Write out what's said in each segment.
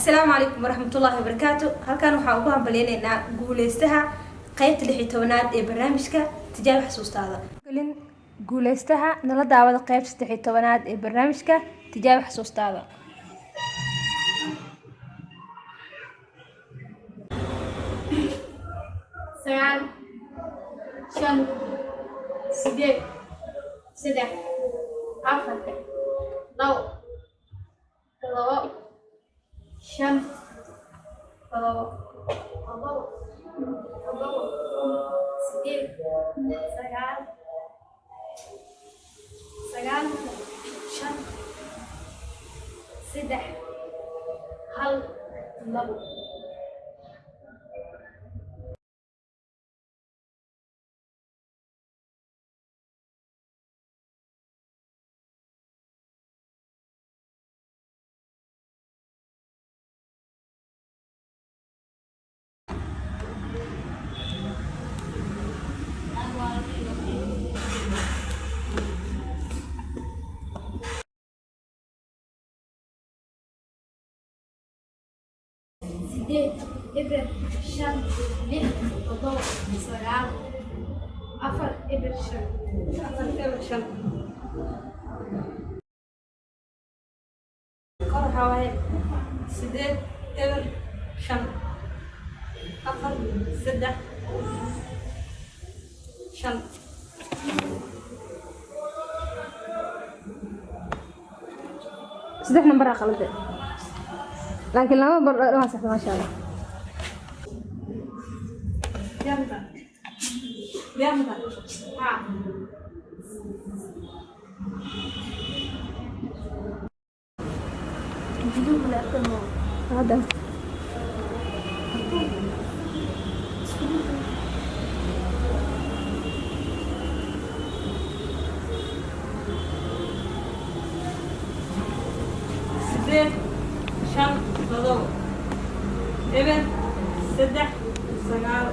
السلام عليكم ورحمة الله وبركاته. هالكان waxaa ugu hambalyeynaa guuleystaha qaybta 16aad ee barnaamijka tijaabo xasuustaada. Galin guuleystaha nala daawada qaybta 16aad ee barnaamijka tijaabo xasuustaada. سلام شن سديد سدح عفن لو شن سديد سجال شن سدح هل لو سديد إبر شن لح تضوء سجال أفر إبر شن قرحة واحد سديد إبر شن أفر سدح شن سدح نمبر أقل لكن لما ما صح ما شاء الله. يلا هذا سديد شن تضو إبن سدح سجال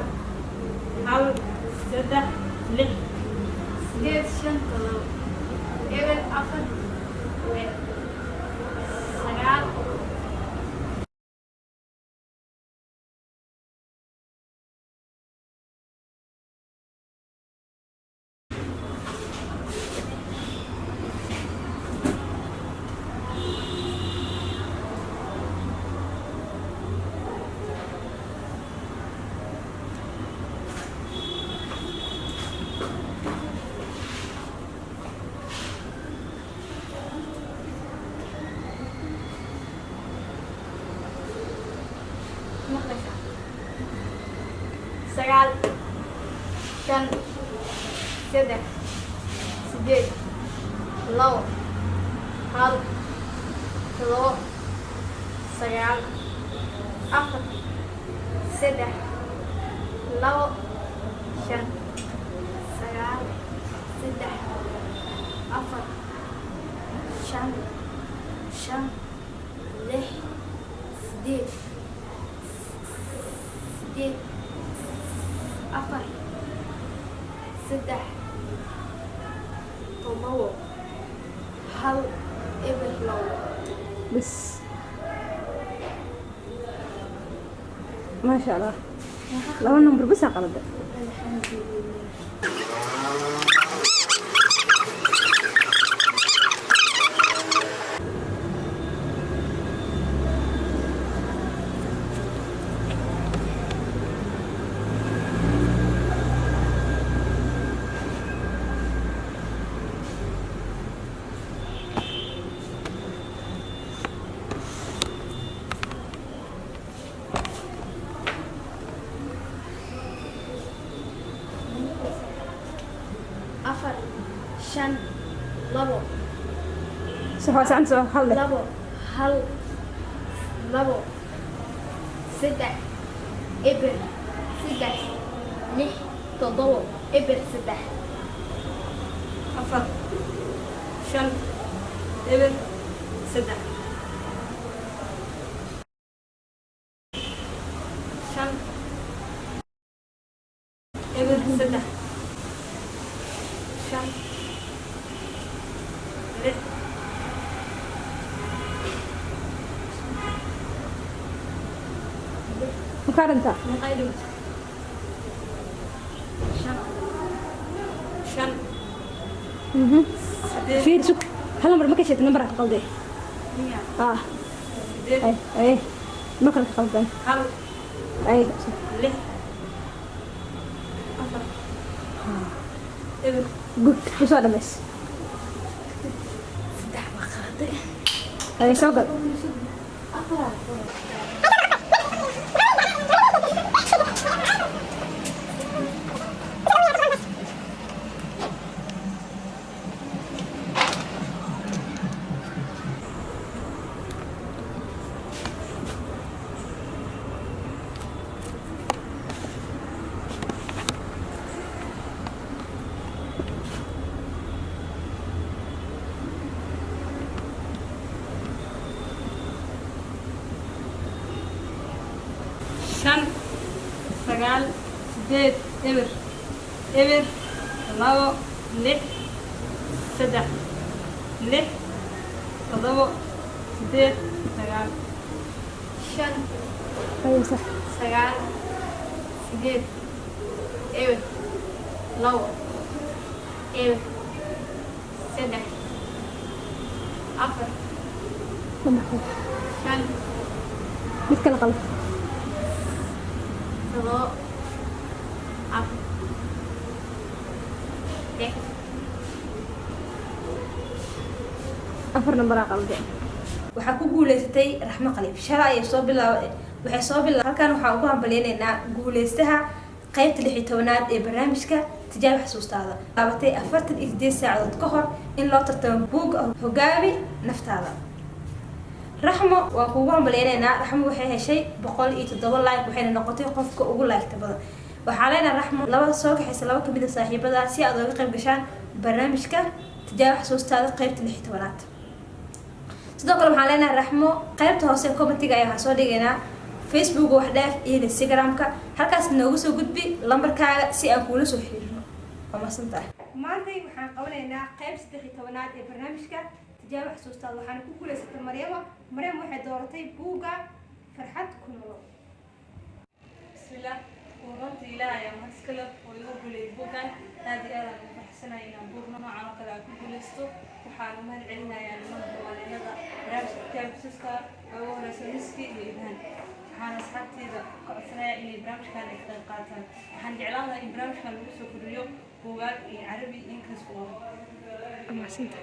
هل سدح لح سديد شن تضو إبر أفر سجال سجال شن سدح سديد لو هل تلو سجال أفر سدح لو شن سجال سدح أفر شن لح سديد سديد أفر سدح تضوء هل إبر لو بس ما شاء الله. لو النمبر بس أقل الحمد لله. أفر شن لبو سواء عن سواء هل لبو هل لبو سدح إبر سدح لح تضو إبر سدح أفر شن إبن سدح شن إبن سدح شن لح مقارنة مقايدو شن سديد في سك هلا مرة ما كشيت نمبر قلدي مية سديد اي ما كنت قلدي هل اي لح أفر إبن قلت بس هذا بس اي سوق شن سجال سديد إبر إبر لabo لح سدح لح تضبط سديد سجال shan اي صح sagaal sideed eber labo eber saddex afar shan مثل الغلط todobo afar lix أفر نمبر قلدي waxaa ku guuleysatay raxmo qalib shalay ay soo bilaawday waxay soo bilaawday halkan waxaa ugu hambaleynaynaa guuleystaha qaybta 16aad ee barnaamijka tijaab xasuustaada laabatay 48 saacadood ka hor in loo tartamo buug hogaami naftaada raxmo waa kugu hambaleynaynaa raxmo waxay heshay 107 like waxayna noqotay qofka ugu like badan waxaa leenahay raxmo laba soo kaxaysa laba kamid ah saaxiibada si aad uga qayb gashaan barnaamijka tijaab xasuustaada qaybta 16aad sidoo kale waxaan leenahay raxmo qaybta hoose commentiga ayaa soo dhigaynaa Facebook wax dhaaf iyo Instagram-ka halkaas noogu soo gudbi lambarkaaga si aan kuula soo xiriirno waa masantahay maanta waxaan qabanaynaa qayb 13aad ee barnaamijka tijaab xasuustaada waxaan ku guuleysatay Maryam waxay dooratay buuga farxad ku nool بسم الله ورنت إله يا مسكلة ويقول لي بوكان هذه أنا بحسنا إن بوكنا مع كذا كل استو وحال ما العلنا يعني ما هو ولا هذا راس كتاب سكر أو رسمسكي لإبهان حان أصحابتي إذا قرأنا إني برامج كان إختلاقاتها حان جعلنا إن برامج كان لسه كل يوم بوغال عربي إنكس ما سنتي